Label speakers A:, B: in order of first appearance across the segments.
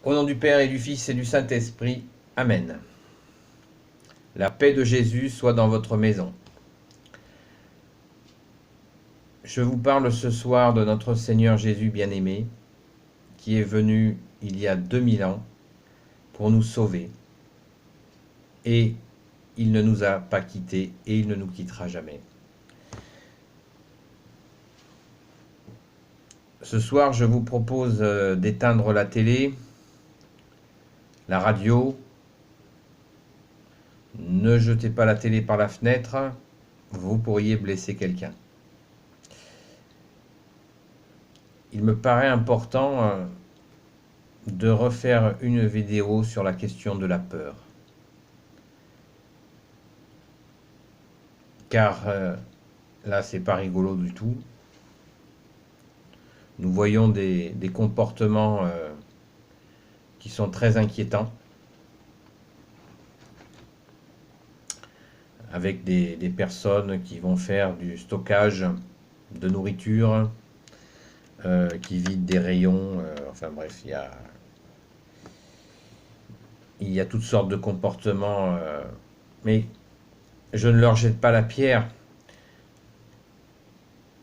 A: Au nom du Père et du Fils et du Saint-Esprit. Amen. La paix de Jésus soit dans votre maison. Je vous parle ce soir de notre Seigneur Jésus bien-aimé, qui est venu il y a 2000 ans pour nous sauver. Et il ne nous a pas quittés et il ne nous quittera jamais. Ce soir, je vous propose d'éteindre la télé, la radio. Ne jetez pas la télé par la fenêtre, vous pourriez blesser quelqu'un. Il me paraît important de refaire une vidéo sur la question de la peur. Car là, c'est pas rigolo du tout. Nous voyons des comportements qui sont très inquiétants, avec des personnes qui vont faire du stockage de nourriture, qui vident des rayons, enfin bref, il y a toutes sortes de comportements, mais je ne leur jette pas la pierre.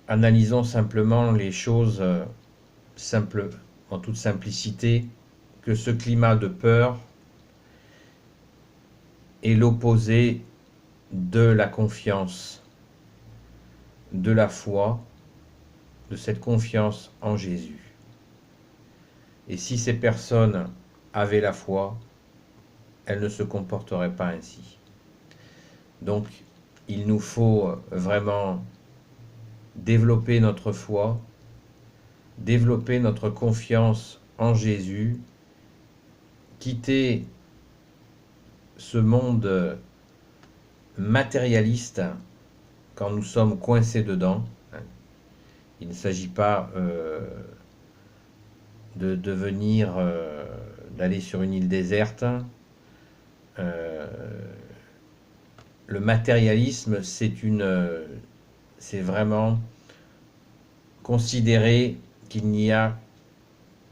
A: Analysons simplement les choses en toute simplicité, que ce climat de peur est l'opposé de la confiance, de la foi, de cette confiance en Jésus. Et si ces personnes avaient la foi, elles ne se comporteraient pas ainsi. Donc, il nous faut vraiment développer notre foi, développer notre confiance en Jésus, quitter ce monde matérialiste quand nous sommes coincés dedans. Il ne s'agit pas de devenir, d'aller sur une île déserte. Le matérialisme, c'est vraiment considérer qu'il n'y a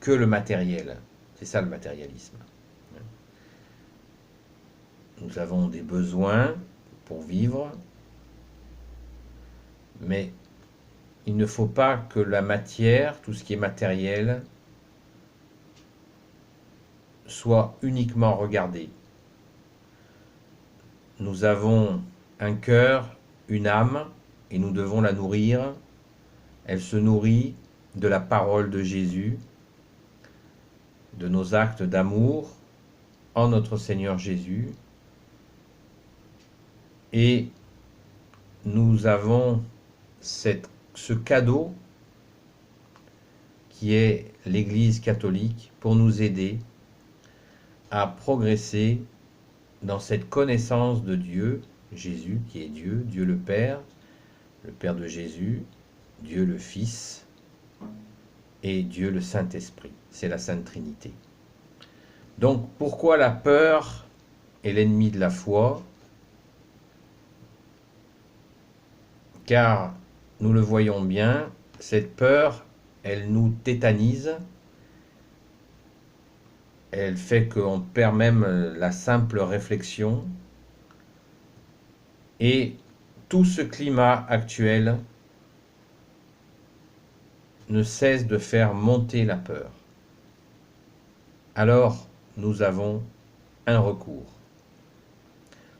A: que le matériel. C'est ça le matérialisme. Nous avons des besoins pour vivre, mais il ne faut pas que la matière, tout ce qui est matériel, soit uniquement regardé. Nous avons un cœur, une âme, et nous devons la nourrir. Elle se nourrit de la parole de Jésus, de nos actes d'amour en notre Seigneur Jésus. Et nous avons ce cadeau qui est l'Église catholique pour nous aider à progresser dans cette connaissance de Dieu, Jésus qui est Dieu, Dieu le Père de Jésus, Dieu le Fils et Dieu le Saint-Esprit. C'est la Sainte Trinité. Donc pourquoi la peur est l'ennemi de la foi? Car nous le voyons bien, cette peur, elle nous tétanise, elle fait qu'on perd même la simple réflexion, et tout ce climat actuel ne cesse de faire monter la peur. Alors, nous avons un recours.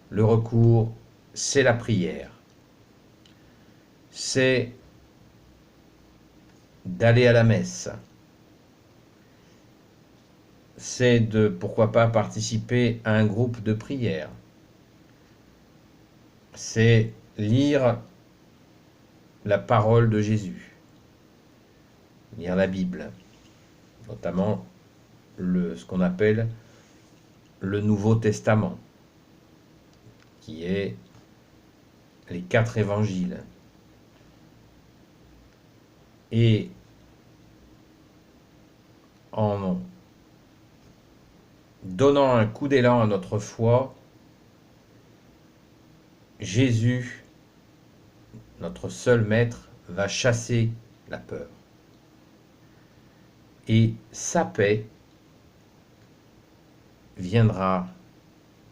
A: Le recours, c'est la prière. C'est d'aller à la messe. C'est de, pourquoi pas, participer à un groupe de prière. C'est lire la parole de Jésus. Lire la Bible. Notamment ce qu'on appelle le Nouveau Testament, qui est les 4 évangiles. Et en donnant un coup d'élan à notre foi, Jésus, notre seul maître, va chasser la peur. Et sa paix viendra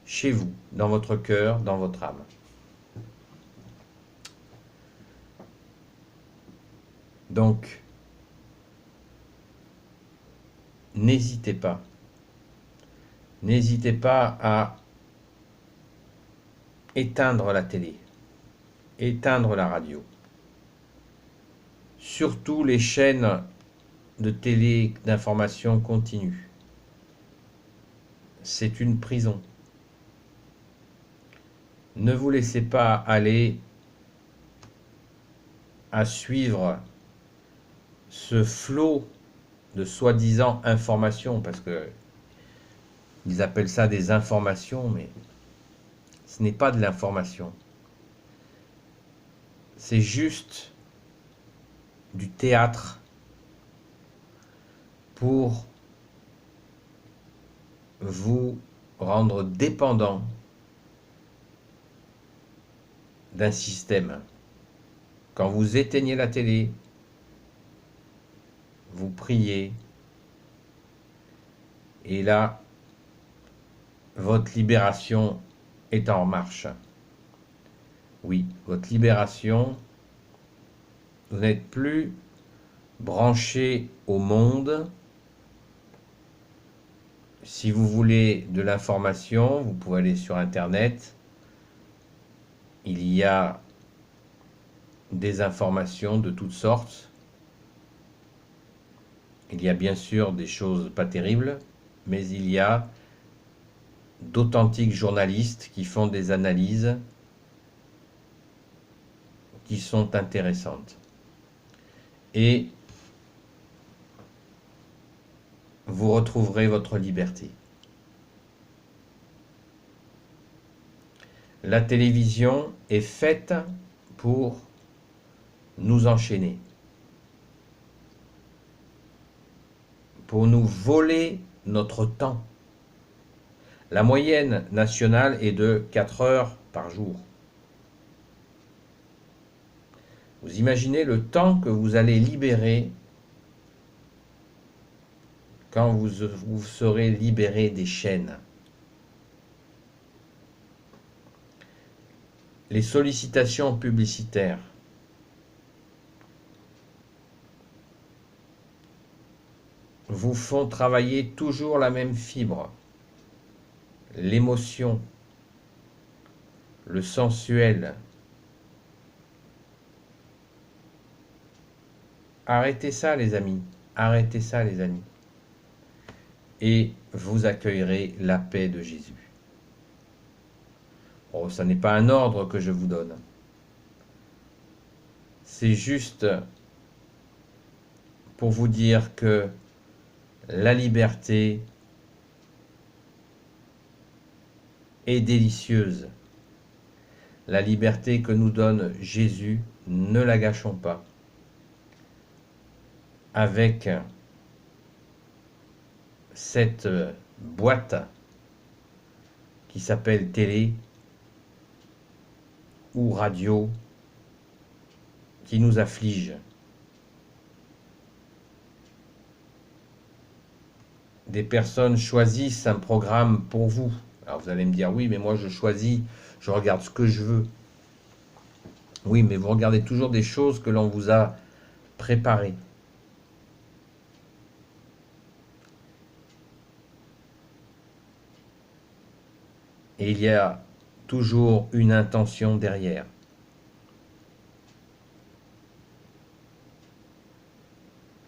A: chez vous, dans votre cœur, dans votre âme. Donc, n'hésitez pas. N'hésitez pas à éteindre la télé, éteindre la radio. Surtout les chaînes de télé d'information continue. C'est une prison. Ne vous laissez pas aller à suivre ce flot de soi-disant informations, parce que ils appellent ça des informations, mais ce n'est pas de l'information. C'est juste du théâtre pour vous rendre dépendant d'un système. Quand vous éteignez la télé, vous priez, et là, votre libération est en marche. Oui, votre libération, vous n'êtes plus branché au monde. Si vous voulez de l'information, vous pouvez aller sur Internet. Il y a des informations de toutes sortes. Il y a bien sûr des choses pas terribles, mais il y a d'authentiques journalistes qui font des analyses qui sont intéressantes. Et vous retrouverez votre liberté. La télévision est faite pour nous enchaîner, pour nous voler notre temps. La moyenne nationale est de 4 heures par jour. Vous imaginez le temps que vous allez libérer quand vous serez libéré des chaînes. Les sollicitations publicitaires. Vous font travailler toujours la même fibre. L'émotion, le sensuel. Arrêtez ça, les amis. Arrêtez ça, les amis. Et vous accueillerez la paix de Jésus. Oh, ça n'est pas un ordre que je vous donne. C'est juste pour vous dire que la liberté est délicieuse. La liberté que nous donne Jésus, ne la gâchons pas. Avec cette boîte qui s'appelle télé ou radio qui nous afflige. Des personnes choisissent un programme pour vous. Alors vous allez me dire, oui, mais moi je choisis, je regarde ce que je veux. Oui, mais vous regardez toujours des choses que l'on vous a préparées. Et il y a toujours une intention derrière.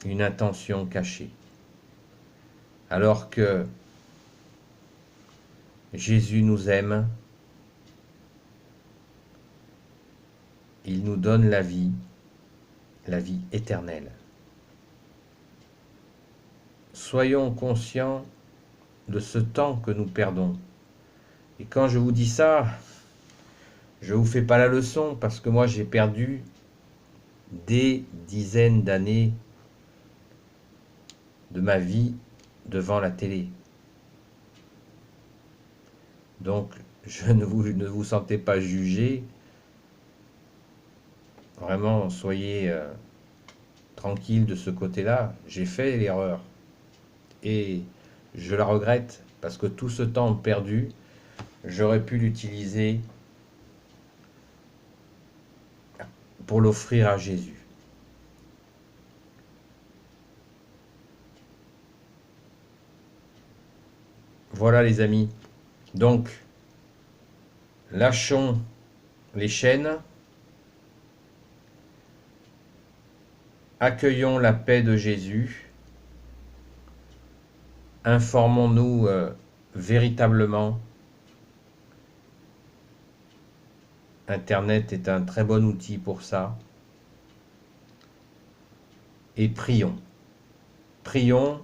A: Une intention cachée. Alors que Jésus nous aime, il nous donne la vie éternelle. Soyons conscients de ce temps que nous perdons. Et quand je vous dis ça, je ne vous fais pas la leçon, parce que moi j'ai perdu des dizaines d'années de ma vie devant la télé. Donc, ne vous sentez pas jugé. Vraiment, soyez tranquille de ce côté-là. J'ai fait l'erreur et je la regrette, Parce que tout ce temps perdu, j'aurais pu l'utiliser pour l'offrir à Jésus. Voilà les amis. Donc, lâchons les chaînes, accueillons la paix de Jésus, informons-nous véritablement. Internet est un très bon outil pour ça. Et prions. Prions.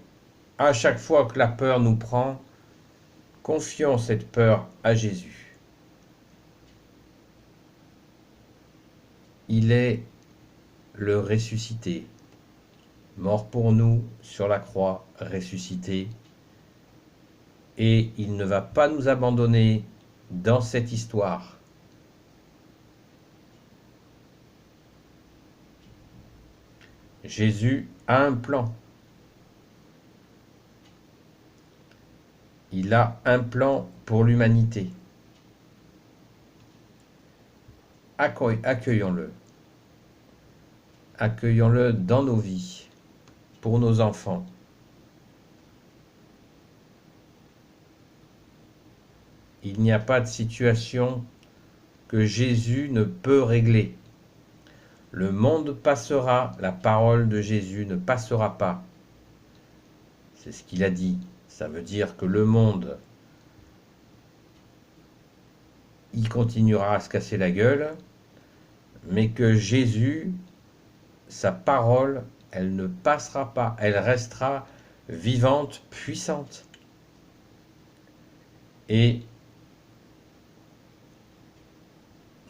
A: À chaque fois que la peur nous prend, confions cette peur à Jésus. Il est le ressuscité, mort pour nous sur la croix, ressuscité. Et il ne va pas nous abandonner dans cette histoire. Jésus a un plan. Il a un plan pour l'humanité. Accueillons-le. Accueillons-le dans nos vies, pour nos enfants. Il n'y a pas de situation que Jésus ne peut régler. Le monde passera, la parole de Jésus ne passera pas. C'est ce qu'il a dit. Ça veut dire que le monde, il continuera à se casser la gueule, mais que Jésus, sa parole, elle ne passera pas. Elle restera vivante, puissante. Et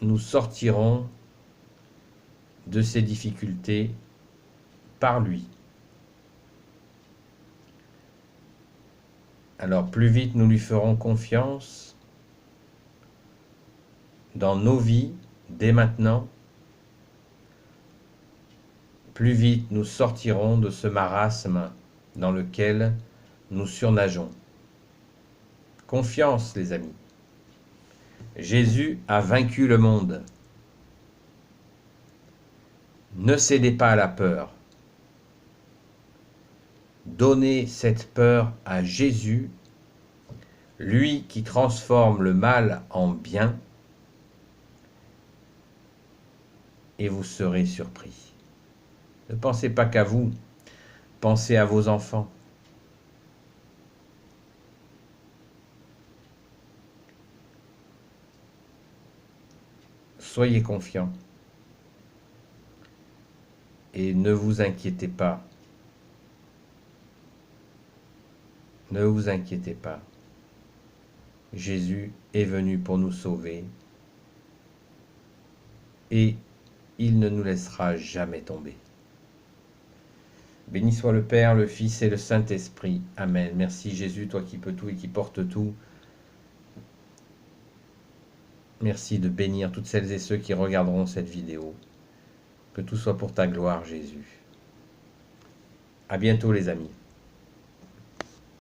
A: nous sortirons de ces difficultés par lui. Alors plus vite nous lui ferons confiance dans nos vies dès maintenant, plus vite nous sortirons de ce marasme dans lequel nous surnageons. Confiance les amis. Jésus a vaincu le monde. Ne cédez pas à la peur. Donnez cette peur à Jésus, lui qui transforme le mal en bien, et vous serez surpris. Ne pensez pas qu'à vous, pensez à vos enfants. Soyez confiants et ne vous inquiétez pas. Ne vous inquiétez pas. Jésus est venu pour nous sauver et il ne nous laissera jamais tomber. Béni soit le Père, le Fils et le Saint-Esprit. Amen. Merci Jésus, toi qui peux tout et qui portes tout. Merci de bénir toutes celles et ceux qui regarderont cette vidéo. Que tout soit pour ta gloire, Jésus. À bientôt les amis.